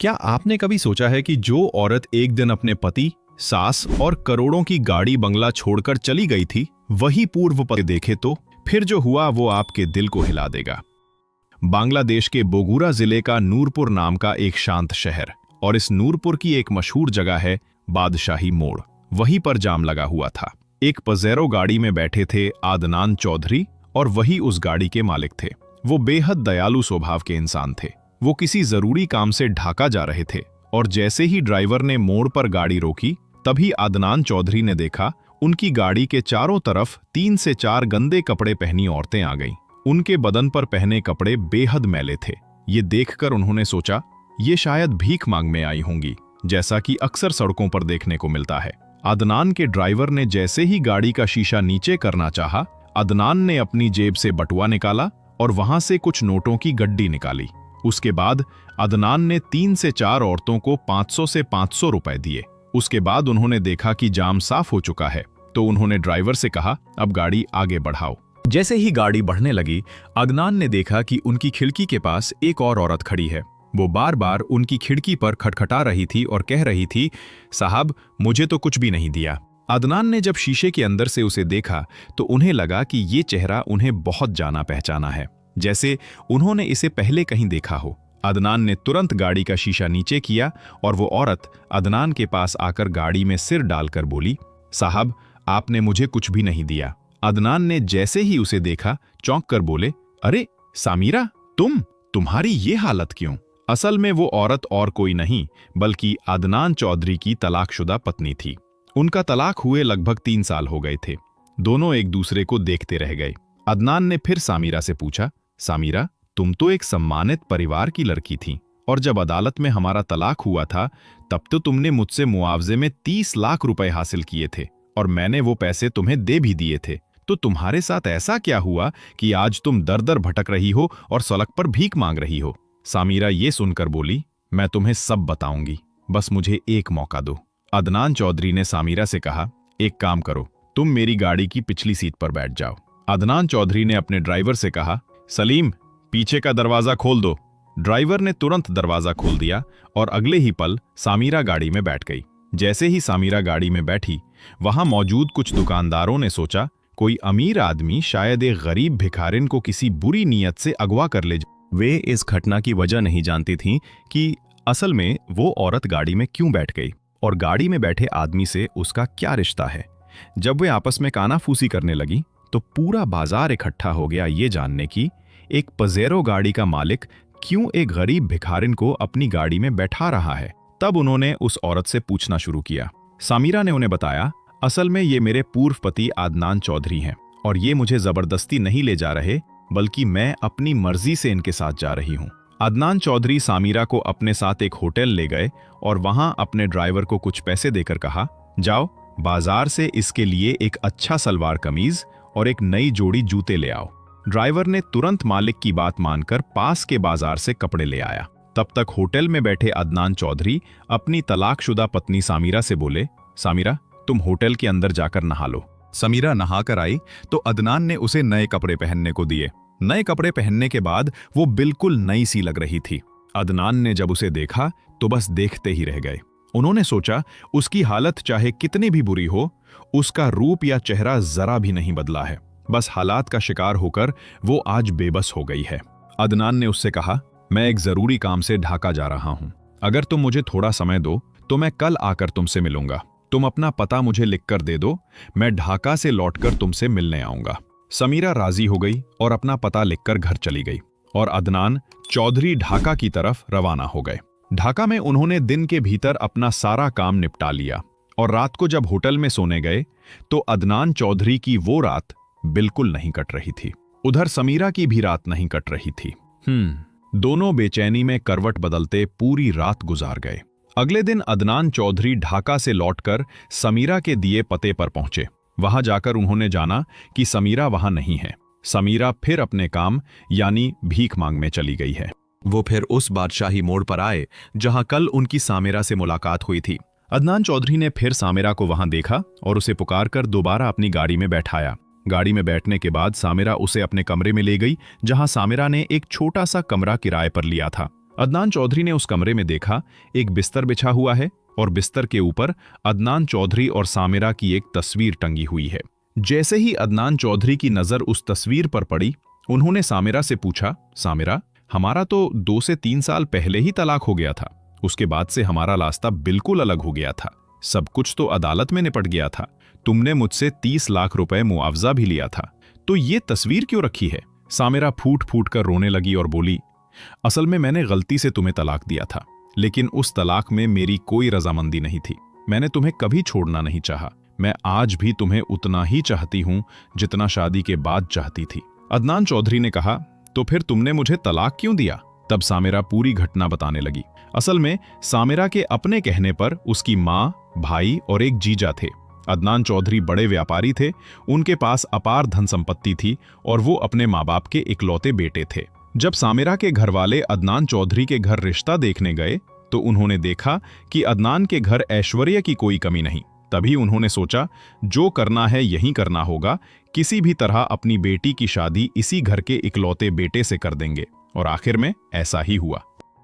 क्या आपने कभी सोचा है कि जो औरत एक दिन अपने पति, सास और करोड़ों की गाड़ी बंगला छोड़कर चली गई थी, वही पूर्व पति देखे तो फिर जो हुआ वो आपके दिल को हिला देगा। बांग्लादेश के बोगुरा जिले का नूरपुर नाम का एक शांत शहर, और इस नूरपुर की एक मशहूर जगह है बादशाही मोड़। वहीं पर जाम लगा हुआ था। एक पजेरो गाड़ी में बैठे थे आदनान चौधरी, और वही उस गाड़ी के मालिक थे। वो बेहद दयालु स्वभाव के इंसान थे। वो किसी जरूरी काम से ढाका जा रहे थे, और जैसे ही ड्राइवर ने मोड़ पर गाड़ी रोकी, तभी आदनान चौधरी ने देखा उनकी गाड़ी के चारों तरफ 3 से 4 गंदे कपड़े पहनी औरतें आ गईं। उनके बदन पर पहने कपड़े बेहद मैले थे। ये देखकर उन्होंने सोचा, ये शायद भीख मांगने आई होंगी, जैसा कि अक्सर सड़कों पर देखने को मिलता है। अदनान के ड्राइवर ने जैसे ही गाड़ी का शीशा नीचे करना चाहा, अदनान ने अपनी जेब से बटुआ निकाला और वहां से कुछ नोटों की गड्डी निकाली। उसके बाद अदनान ने 3 से 4 औरतों को 500 से 500 रुपए दिए। उसके बाद उन्होंने देखा कि जाम साफ हो चुका है, तो उन्होंने ड्राइवर से कहा, अब गाड़ी आगे बढ़ाओ। जैसे ही गाड़ी बढ़ने लगी, अदनान ने देखा कि उनकी खिड़की के पास एक और औरत खड़ी है। वो बार बार उनकी खिड़की पर खटखटा रही थी और कह रही थी, साहब मुझे तो कुछ भी नहीं दिया। अदनान ने जब शीशे के अंदर से उसे देखा तो उन्हें लगा कि ये चेहरा उन्हें बहुत जाना पहचाना है, जैसे उन्होंने इसे पहले कहीं देखा हो। अदनान ने तुरंत गाड़ी का शीशा नीचे किया और वो औरत अदनान के पास आकर गाड़ी में सिर डालकर बोली, साहब आपने मुझे कुछ भी नहीं दिया। अदनान ने जैसे ही उसे देखा चौंक कर बोले, अरे सामीरा, तुम्हारी ये हालत क्यों? असल में वो औरत और कोई नहीं बल्कि अदनान चौधरी की तलाकशुदा पत्नी थी। उनका तलाक हुए लगभग 3 साल हो गए थे। दोनों एक दूसरे को देखते रह गए। अदनान ने फिर सामीरा से पूछा, सामीरा तुम तो एक सम्मानित परिवार की लड़की थी, और जब अदालत में हमारा तलाक हुआ था तब तो तुमने मुझसे मुआवजे में 30 लाख रुपए हासिल किए थे, और मैंने वो पैसे तुम्हें दे भी दिए थे। तो तुम्हारे साथ ऐसा क्या हुआ कि आज तुम दर दर भटक रही हो और सड़क पर भीख मांग रही हो? सामीरा ये सुनकर बोली, मैं तुम्हें सब बताऊंगी, बस मुझे एक मौका दो। अदनान चौधरी ने सामीरा से कहा, एक काम करो, तुम मेरी गाड़ी की पिछली सीट पर बैठ जाओ। अदनान चौधरी ने अपने ड्राइवर से कहा, सलीम पीछे का दरवाजा खोल दो। ड्राइवर ने तुरंत दरवाजा खोल दिया और अगले ही पल सामीरा गाड़ी में बैठ गई। जैसे ही सामीरा गाड़ी में बैठी, वहां मौजूद कुछ दुकानदारों ने सोचा, कोई अमीर आदमी शायद एक गरीब भिखारिन को किसी बुरी नीयत से अगवा कर ले। वे इस घटना की वजह नहीं जानती थीं कि असल में वो औरत गाड़ी में क्यों बैठ गई और गाड़ी में बैठे आदमी से उसका क्या रिश्ता है। जब वे आपस में कानाफूसी करने लगी तो पूरा बाजार इकट्ठा हो गया ये जानने की एक पजेरो गाड़ी का मालिक क्यों एक गरीब भिखारिन को अपनी गाड़ी में बैठा रहा है। तब उन्होंने उस औरत से पूछना शुरू किया। सामीरा ने उन्हें बताया, असल में ये मेरे पूर्व पति आदनान चौधरी हैं, और ये मुझे जबरदस्ती नहीं ले जा रहे बल्कि मैं अपनी मर्जी से इनके साथ जा रही हूँ। अदनान चौधरी सामीरा को अपने साथ एक होटल ले गए और वहां अपने ड्राइवर को कुछ पैसे देकर कहा, जाओ बाजार से इसके लिए एक अच्छा सलवार कमीज और एक नई जोड़ी जूते ले आओ। ड्राइवर ने तुरंत मालिक की बात मानकर पास के बाजार से कपड़े ले आया। तब तक होटल में बैठे अदनान चौधरी अपनी तलाकशुदा पत्नी सामीरा से बोले, सामीरा तुम होटल के अंदर जाकर नहा लो। समीरा नहाकर आई तो अदनान ने उसे नए कपड़े पहनने को दिए। नए कपड़े पहनने के बाद वो बिल्कुल नई सी लग रही थी। अदनान ने जब उसे देखा तो बस देखते ही रह गए। उन्होंने सोचा, उसकी हालत चाहे कितनी भी बुरी हो, उसका रूप या चेहरा जरा भी नहीं बदला है। बस हालात का शिकार होकर वो आज बेबस हो गई है। अदनान ने उससे कहा, मैं एक जरूरी काम से ढाका जा रहा हूं। अगर तुम मुझे थोड़ा समय दो तो मैं कल आकर तुमसे मिलूंगा। तुम अपना पता मुझे लिखकर दे दो, मैं ढाका से लौटकर तुमसे मिलने आऊंगा। समीरा राजी हो गई और अपना पता लिखकर घर चली गई, और अदनान चौधरी ढाका की तरफ रवाना हो गए। ढाका में उन्होंने दिन के भीतर अपना सारा काम निपटा लिया, और रात को जब होटल में सोने गए तो अदनान चौधरी की वो रात बिल्कुल नहीं कट रही थी। उधर समीरा की भी रात नहीं कट रही थी। दोनों बेचैनी में करवट बदलते पूरी रात गुजार गए। अगले दिन अदनान चौधरी ढाका से लौटकर समीरा के दिए पते पर पहुंचे। वहां जाकर उन्होंने जाना कि समीरा वहां नहीं है। समीरा फिर अपने काम यानी भीख मांग में चली गई है। वो फिर उस बादशाही मोड़ पर आए जहां कल उनकी सामिरा से मुलाकात हुई थी। अदनान चौधरी ने फिर सामिरा को वहां देखा और उसे पुकारकर दोबारा अपनी गाड़ी में बैठाया। गाड़ी में बैठने के बाद सामिरा उसे अपने कमरे में ले गई, जहां सामिरा ने एक छोटा सा कमरा किराए पर लिया था। अदनान चौधरी ने उस कमरे में देखा एक बिस्तर बिछा हुआ है और बिस्तर के ऊपर अदनान चौधरी और सामिरा की एक तस्वीर टंगी हुई है। जैसे ही अदनान चौधरी की नजर उस तस्वीर पर पड़ी, उन्होंने सामिरा से पूछा, सामिरा, हमारा तो 2 से 3 साल पहले ही तलाक हो गया था। उसके बाद से हमारा रास्ता बिल्कुल अलग हो गया था। सब कुछ तो अदालत में निपट गया था। तुमने मुझसे 30 लाख रुपए मुआवजा भी लिया था, तो ये तस्वीर क्यों रखी है? सामिरा फूट फूट कर रोने लगी और बोली, असल में मैंने गलती से तुम्हें तलाक दिया था, लेकिन उस तलाक में मेरी कोई रजामंदी नहीं थी। मैंने तुम्हें कभी छोड़ना नहीं चाहा। मैं आज भी तुम्हें उतना ही चाहती हूं जितना शादी के बाद चाहती थी। अदनान चौधरी ने कहा, तो फिर तुमने मुझे तलाक क्यों दिया? तब सामिरा पूरी घटना बताने लगी। असल में सामिरा के अपने कहने पर उसकी माँ, भाई और एक जीजा थे। अदनान चौधरी बड़े व्यापारी थे, उनके पास अपार धन संपत्ति थी और वो अपने माँ बाप के इकलौते बेटे थे। जब सामिरा के घरवाले अदनान चौधरी के घर रिश्ता देखने गए तो उन्होंने देखा कि अदनान के घर ऐश्वर्य की कोई कमी नहीं। तभी उन्होंने सोचा, जो करना है यही करना होगा, किसी भी तरह अपनी बेटी की शादी इसी घर के इकलौते बेटे से कर देंगे। और आखिर में ऐसा ही हुआ।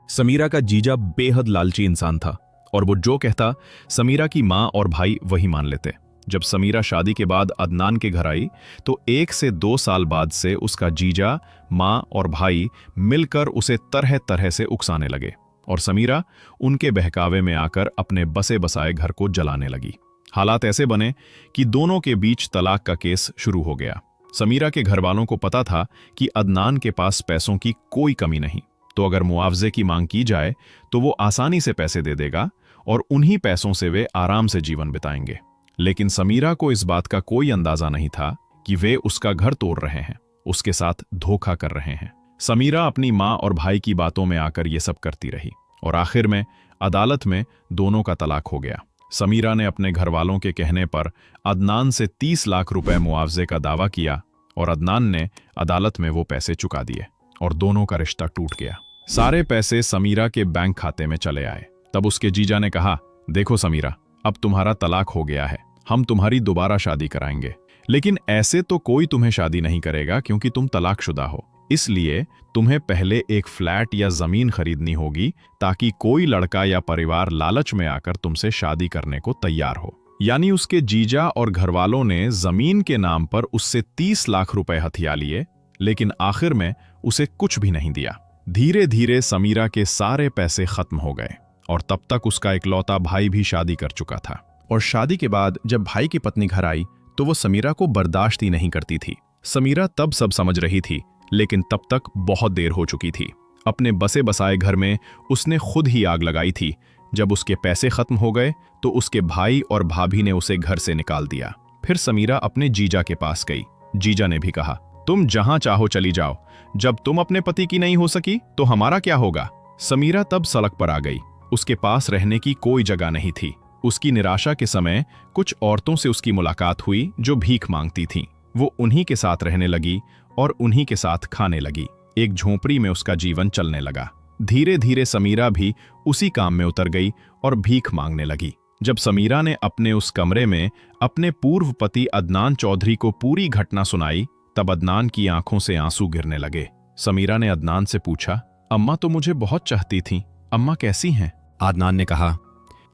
समीरा का जीजा बेहद लालची इंसान था और वो जो कहता समीरा की माँ और भाई वही मान लेते। जब समीरा शादी के बाद अदनान के घर आई तो 1 से 2 साल बाद से उसका जीजा, माँ और भाई मिलकर उसे तरह तरह से उकसाने लगे और समीरा उनके बहकावे में आकर अपने बसे बसाए घर को जलाने लगी। हालात ऐसे बने कि दोनों के बीच तलाक का केस शुरू हो गया। समीरा के घरवालों को पता था कि अदनान के पास पैसों की कोई कमी नहीं, तो अगर मुआवजे की मांग की जाए तो वो आसानी से पैसे दे देगा और उन्हीं पैसों से वे आराम से जीवन बिताएंगे। लेकिन समीरा को इस बात का कोई अंदाजा नहीं था कि वे उसका घर तोड़ रहे हैं, उसके साथ धोखा कर रहे हैं। समीरा अपनी माँ और भाई की बातों में आकर ये सब करती रही और आखिर में अदालत में दोनों का तलाक हो गया। समीरा ने अपने घरवालों के कहने पर अदनान से 30 लाख रुपए मुआवजे का दावा किया और अदनान ने अदालत में वो पैसे चुका दिए और दोनों का रिश्ता टूट गया। सारे पैसे समीरा के बैंक खाते में चले आए। तब उसके जीजा ने कहा, देखो समीरा, अब तुम्हारा तलाक हो गया है, हम तुम्हारी दोबारा शादी कराएंगे। लेकिन ऐसे तो कोई तुम्हें शादी नहीं करेगा क्योंकि तुम तलाकशुदा हो। इसलिए तुम्हें पहले एक फ्लैट या जमीन खरीदनी होगी ताकि कोई लड़का या परिवार लालच में आकर तुमसे शादी करने को तैयार हो। यानी उसके जीजा और घरवालों ने जमीन के नाम पर उससे 30 लाख रुपए हथिया लिए, लेकिन आखिर में उसे कुछ भी नहीं दिया। धीरे धीरे समीरा के सारे पैसे खत्म हो गए और तब तक उसका इकलौता भाई भी शादी कर चुका था। और शादी के बाद जब भाई की पत्नी घर आई तो वो समीरा को बर्दाश्त ही नहीं करती थी। समीरा तब सब समझ रही थी, लेकिन तब तक बहुत देर हो चुकी थी। अपने बसे बसाए घर में उसने खुद ही आग लगाई थी। जब उसके पैसे खत्म हो गए तो उसके भाई और भाभी ने उसे घर से निकाल दिया। फिर समीरा अपने जीजा के पास गई। जीजा ने भी कहा, तुम जहां चाहो चली जाओ, जब तुम अपने पति की नहीं हो सकी तो हमारा क्या होगा। समीरा तब सड़क पर आ गई। उसके पास रहने की कोई जगह नहीं थी। उसकी निराशा के समय कुछ औरतों से उसकी मुलाकात हुई जो भीख मांगती थीं। वो उन्हीं के साथ रहने लगी और उन्हीं के साथ खाने लगी। एक झोंपड़ी में उसका जीवन चलने लगा। धीरे धीरे समीरा भी उसी काम में उतर गई और भीख मांगने लगी। जब समीरा ने अपने उस कमरे में अपने पूर्व पति अदनान चौधरी को पूरी घटना सुनाई, तब अदनान की आंखों से आंसू गिरने लगे। समीरा ने अदनान से पूछा, अम्मा तो मुझे बहुत चाहती थीं, अम्मा कैसी हैं? अदनान ने कहा,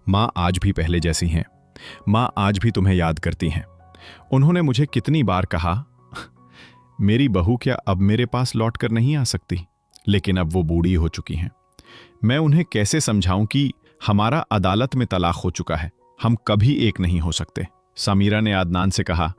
माँ आज भी पहले जैसी हैं। माँ आज भी तुम्हें याद करती हैं। उन्होंने मुझे कितनी बार कहा, मेरी बहू क्या अब मेरे पास लौट कर नहीं आ सकती, लेकिन अब वो बूढ़ी हो चुकी हैं। मैं उन्हें कैसे समझाऊं कि हमारा अदालत में तलाक हो चुका है, हम कभी एक नहीं हो सकते। समीरा ने अदनान से कहा,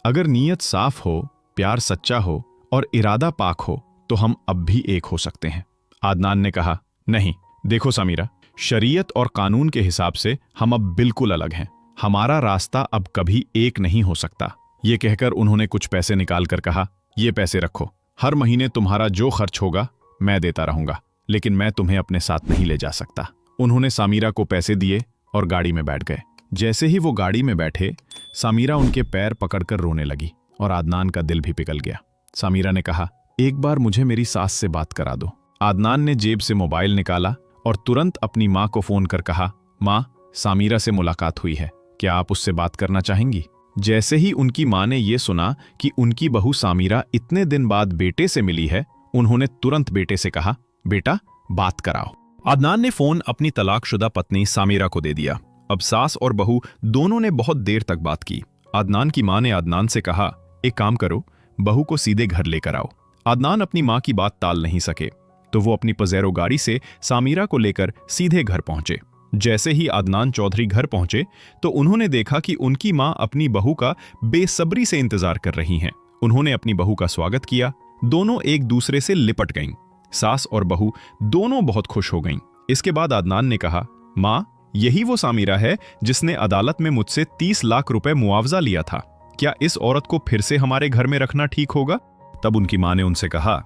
अगर नीयत साफ हो, प्यार सच्चा हो और इरादा पाक हो तो हम अब भी एक हो सकते हैं। अदनान ने कहा, नहीं, देखो समीरा, शरीयत और कानून के हिसाब से हम अब बिल्कुल अलग हैं। हमारा रास्ता अब कभी एक नहीं हो सकता। ये कहकर उन्होंने कुछ पैसे निकाल कर कहा, ये पैसे रखो, हर महीने तुम्हारा जो खर्च होगा मैं देता रहूंगा, लेकिन मैं तुम्हें अपने साथ नहीं ले जा सकता। उन्होंने समीरा को पैसे दिए और गाड़ी में बैठ गए। जैसे ही वो गाड़ी में बैठे, समीरा उनके पैर पकड़कर रोने लगी और अदनान का दिल भी पिघल गया। समीरा ने कहा, एक बार मुझे मेरी सास से बात करा दो। अदनान ने जेब से मोबाइल निकाला और तुरंत अपनी माँ को फोन कर कहा, माँ, समीरा से मुलाकात हुई है, क्या आप उससे बात करना चाहेंगी? जैसे ही उनकी माँ ने यह सुना कि उनकी बहू समीरा इतने दिन बाद बेटे से मिली है, उन्होंने तुरंत बेटे से कहा, बेटा, बात कराओ। अदनान ने फोन अपनी तलाकशुदा पत्नी सामिरा को दे दिया। अब सास और बहू दोनों ने बहुत देर तक बात की। अदनान की मां ने अदनान से कहा, एक काम करो, बहू को सीधे घर लेकर आओ। अदनान अपनी मां की बात टाल नहीं सके, तो वो अपनी पजेरो गाड़ी से सामिरा को लेकर सीधे घर पहुंचे। जैसे ही अदनान चौधरी घर पहुंचे तो उन्होंने देखा कि उनकी मां अपनी बहू का बेसब्री से इंतजार कर रही हैं। उन्होंने अपनी बहू का स्वागत किया। दोनों एक दूसरे से लिपट गईं। सास और बहू दोनों बहुत खुश हो गईं। इसके बाद अदनान ने कहा, मां, यही वो सामिरा है जिसने अदालत में मुझसे 30 लाख रुपए मुआवजा लिया था। क्या इस औरत को फिर से हमारे घर में रखना ठीक होगा? तब उनकी मां ने उनसे कहा,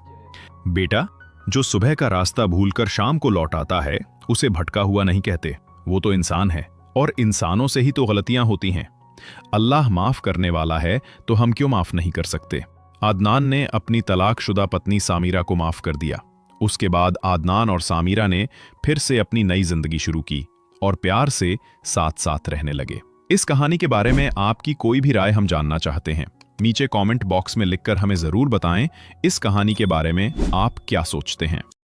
बेटा, जो सुबह का रास्ता भूलकर शाम को लौट आता है उसे भटका हुआ नहीं कहते। वो तो इंसान है और इंसानों से ही तो गलतियां होती हैं। अल्लाह माफ करने वाला है तो हम क्यों माफ नहीं कर सकते? अदनान ने अपनी तलाकशुदा पत्नी सामिरा को माफ कर दिया। उसके बाद अदनान और सामिरा ने फिर से अपनी नई जिंदगी शुरू की और प्यार से साथ साथ रहने लगे। इस कहानी के बारे में आपकी कोई भी राय हम जानना चाहते हैं। नीचे कमेंट बॉक्स में लिखकर हमें जरूर बताएं इस कहानी के बारे में आप क्या सोचते हैं।